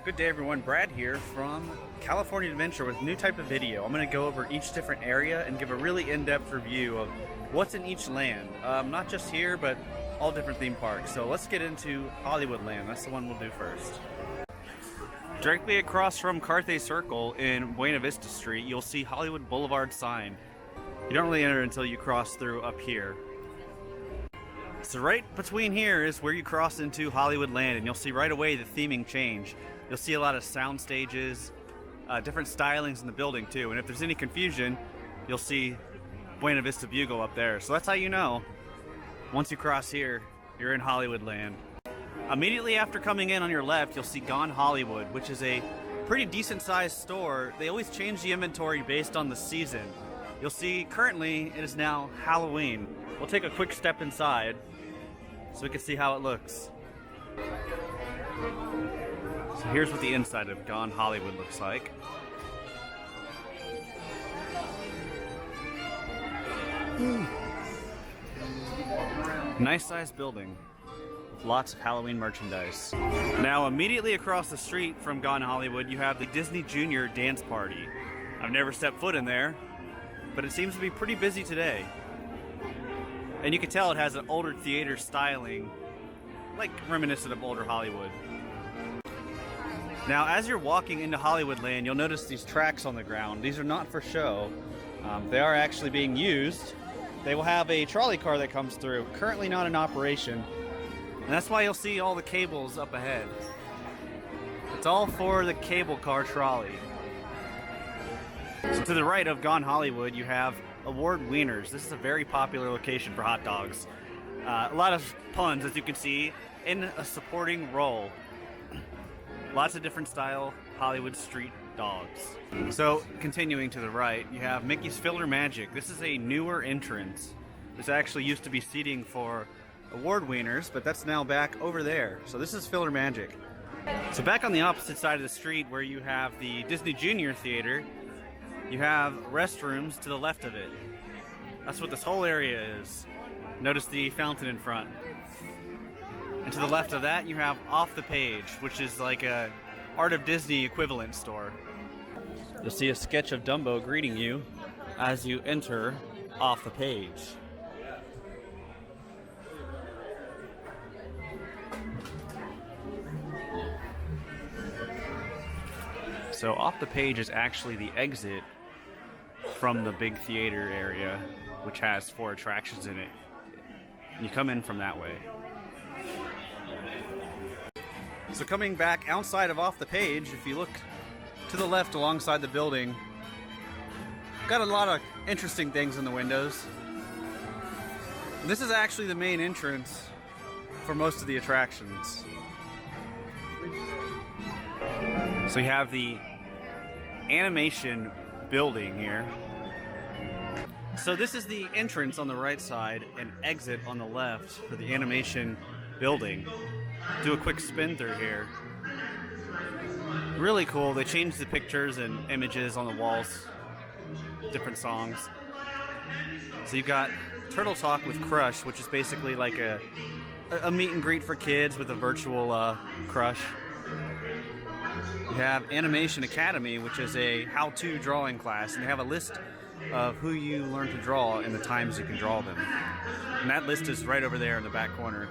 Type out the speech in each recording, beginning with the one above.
Good day everyone, Brad here from California Adventure with a new type of video. I'm going to go over each different area and give a really in-depth review of what's in each land. Not just here, but all different theme parks. So let's get into Hollywood Land. That's the one we'll do first. Directly across from Carthay Circle in Buena Vista Street, you'll see Hollywood Boulevard sign. You don't really enter until you cross through up here. So right between here is where you cross into Hollywood Land, and you'll see right away the theming change. You'll see a lot of sound stages, different stylings in the building too, and if there's any confusion, you'll see Buena Vista Bugle up there. So that's how you know, once you cross here, you're in Hollywood Land. Immediately after coming in on your left, you'll see Gone Hollywood, which is a pretty decent sized store. They always change the inventory based on the season. You'll see currently it is now Halloween. We'll take a quick step inside so we can see how it looks. So here's what the inside of Gone Hollywood looks like. Nice sized building with lots of Halloween merchandise. Now immediately across the street from Gone Hollywood you have the Disney Junior Dance Party. I've never stepped foot in there, but it seems to be pretty busy today. And you can tell it has an older theater styling, like reminiscent of older Hollywood. Now, as you're walking into Hollywood Land, you'll notice these tracks on the ground. These are not for show. They are actually being used. They will have a trolley car that comes through, currently not in operation. And that's why you'll see all the cables up ahead. It's all for the cable car trolley. So to the right of Gone Hollywood, you have Award Wieners. This is a very popular location for hot dogs. A lot of puns, as you can see, in a supporting role. Lots of different style Hollywood street dogs. So continuing to the right, you have Mickey's Filler Magic. This is a newer entrance. This actually used to be seating for Award Wieners, but that's now back over there. So this is Filler Magic. So back on the opposite side of the street where you have the Disney Junior Theater, you have restrooms to the left of it. That's what this whole area is. Notice the fountain in front. And to the left of that, you have Off the Page, which is like a Art of Disney equivalent store. You'll see a sketch of Dumbo greeting you as you enter Off the Page. So Off the Page is actually the exit from the big theater area, which has 4 attractions in it. You come in from that way. So coming back outside of Off the Page, if you look to the left alongside the building, got a lot of interesting things in the windows. This is actually the main entrance for most of the attractions. So you have the animation building here. So this is the entrance on the right side and exit on the left for the animation building. Do a quick spin through here. Really cool. They changed the pictures and images on the walls. Different songs. So you've got Turtle Talk with Crush, which is basically like a meet and greet for kids with a virtual crush. You have Animation Academy, which is a how-to drawing class, and they have a list of who you learn to draw and the times you can draw them. And that list is right over there in the back corner.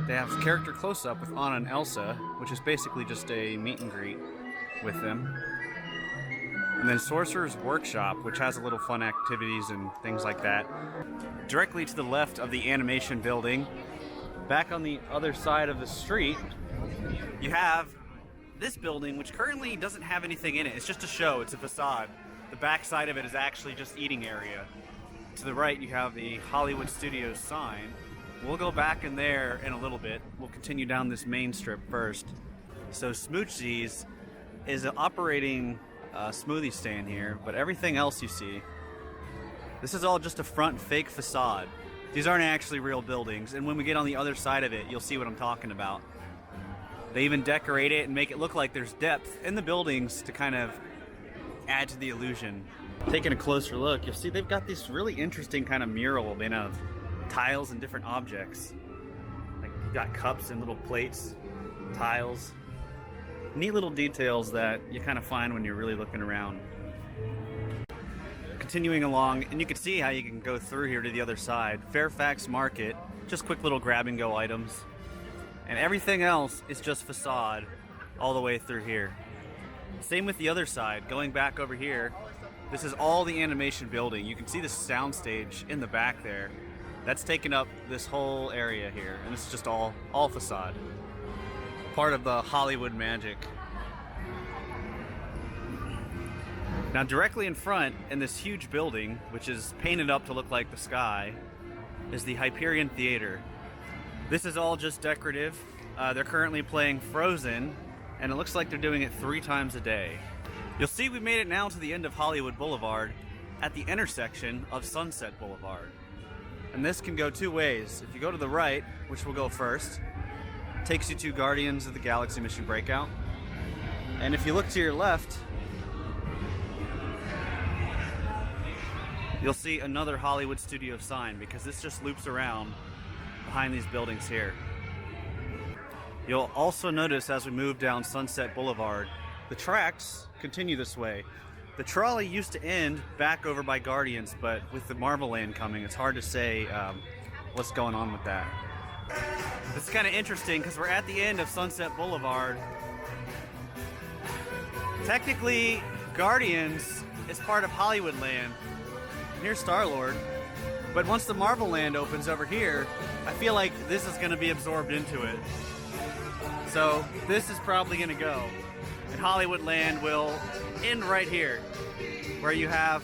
They have character close-up with Anna and Elsa, which is basically just a meet and greet with them. And then Sorcerer's Workshop, which has a little fun activities and things like that. Directly to the left of the animation building, back on the other side of the street, you have this building, which currently doesn't have anything in it. It's just a show, it's a facade. The back side of it is actually just eating area. To the right, you have the Hollywood Studios sign. We'll go back in there in a little bit. We'll continue down this main strip first. So Smoochie's is an operating smoothie stand here, but everything else you see, this is all just a front fake facade. These aren't actually real buildings, and when we get on the other side of it, you'll see what I'm talking about. They even decorate it and make it look like there's depth in the buildings to kind of add to the illusion. Taking a closer look, you'll see they've got this really interesting kind of mural made out of tiles and different objects. Like, you've got cups and little plates, tiles. neat little details that you kind of find when you're really looking around. Continuing along, and you can see how you can go through here to the other side. Fairfax Market, just quick little grab and go items. And everything else is just facade all the way through here. Same with the other side. Going back over here, this is all the animation building. You can see the soundstage in the back there. That's taken up this whole area here, and it's just all facade. Part of the Hollywood magic. Now directly in front, in this huge building, which is painted up to look like the sky, is the Hyperion Theater. This is all just decorative. They're currently playing Frozen, and it looks like they're doing it 3 times a day. You'll see we made it now to the end of Hollywood Boulevard at the intersection of Sunset Boulevard. And this can go 2 ways. If you go to the right, which we'll go first, it takes you to Guardians of the Galaxy Mission Breakout. And if you look to your left, you'll see another Hollywood studio sign, because this just loops around behind these buildings here. You'll also notice as we move down Sunset Boulevard, the tracks continue this way. The trolley used to end back over by Guardians, but with the Marvel Land coming, it's hard to say what's going on with that. It's kind of interesting because we're at the end of Sunset Boulevard. Technically, Guardians is part of Hollywood Land. Here's Star-Lord. But once the Marvel Land opens over here, I feel like this is going to be absorbed into it. So this is probably going to go. And Hollywood Land will end right here, where you have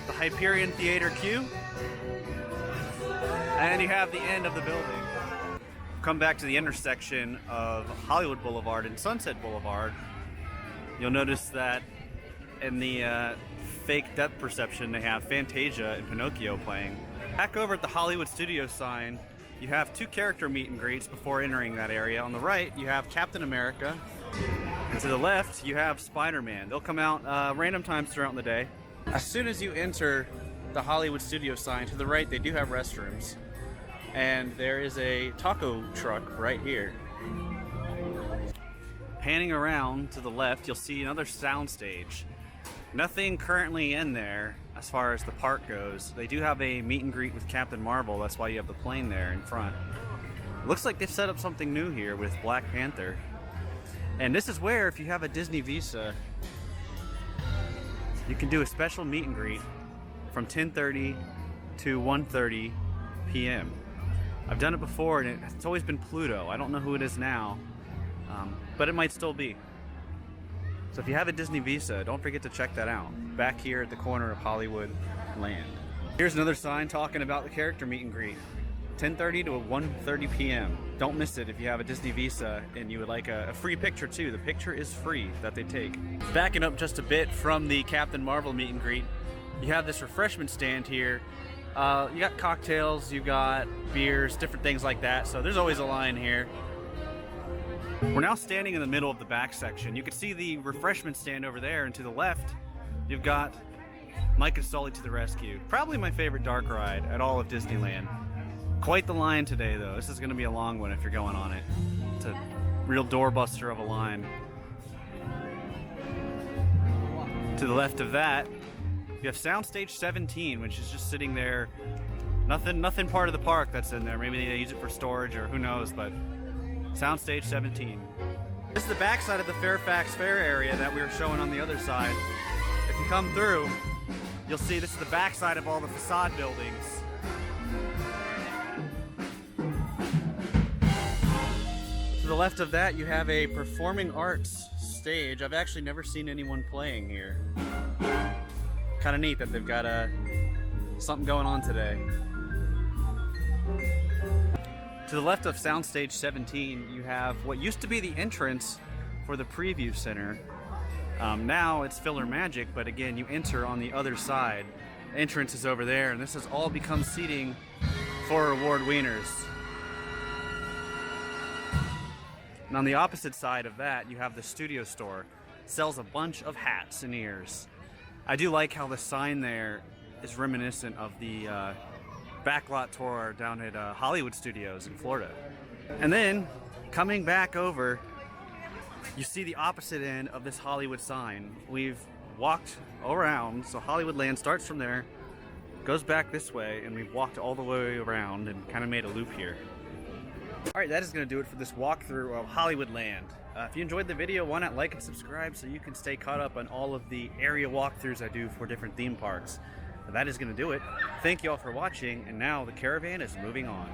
the Hyperion Theater queue, and you have the end of the building. Come back to the intersection of Hollywood Boulevard and Sunset Boulevard. You'll notice that in the fake depth perception, they have Fantasia and Pinocchio playing. Back over at the Hollywood Studios sign, you have 2 character meet and greets before entering that area. On the right, you have Captain America, and to the left, you have Spider-Man. They'll come out random times throughout the day. As soon as you enter the Hollywood Studios sign, to the right, they do have restrooms, and there is a taco truck right here. Panning around to the left, you'll see another soundstage. Nothing currently in there as far as the park goes. They do have a meet and greet with Captain Marvel. That's why you have the plane there in front. Looks like they've set up something new here with Black Panther. And this is where, if you have a Disney Visa, you can do a special meet and greet from 10:30 to 1:30 p.m. I've done it before, and it's always been Pluto. I don't know who it is now, but it might still be. So if you have a Disney Visa, don't forget to check that out. Back here at the corner of Hollywood Land. Here's another sign talking about the character meet and greet. 10:30 to 1:30 p.m. Don't miss it if you have a Disney Visa and you would like a free picture too. The picture is free that they take. Backing up just a bit from the Captain Marvel meet and greet, you have this refreshment stand here. You got cocktails, you got beers, different things like that. So there's always a line here. We're now standing in the middle of the back section. You can see the refreshment stand over there, and to the left, you've got Mike and Sully to the Rescue. Probably my favorite dark ride at all of Disneyland. Quite the line today, though. This is going to be a long one if you're going on it. It's a real doorbuster of a line. To the left of that, you have Soundstage 17, which is just sitting there. Nothing part of the park that's in there. Maybe they use it for storage or who knows, but Soundstage 17. This is the backside of the Fairfax Fair area that we were showing on the other side. If you come through, you'll see this is the backside of all the facade buildings. To the left of that, you have a performing arts stage. I've actually never seen anyone playing here. Kind of neat that they've got something going on today. To the left of Soundstage 17, you have what used to be the entrance for the preview center. Now it's Filler Magic, but again, you enter on the other side. The entrance is over there, and this has all become seating for award wieners. And on the opposite side of that, you have the studio store. It sells a bunch of hats and ears. I do like how the sign there is reminiscent of the backlot tour down at Hollywood Studios in Florida. And then, coming back over you see the opposite end of this Hollywood sign. We've walked around, so Hollywoodland starts from there, goes back this way, and we've walked all the way around and kind of made a loop here. Alright, that is going to do it for this walkthrough of Hollywoodland. If you enjoyed the video, why not like and subscribe so you can stay caught up on all of the area walkthroughs I do for different theme parks. That is going to do it. Thank you all for watching, and now the caravan is moving on.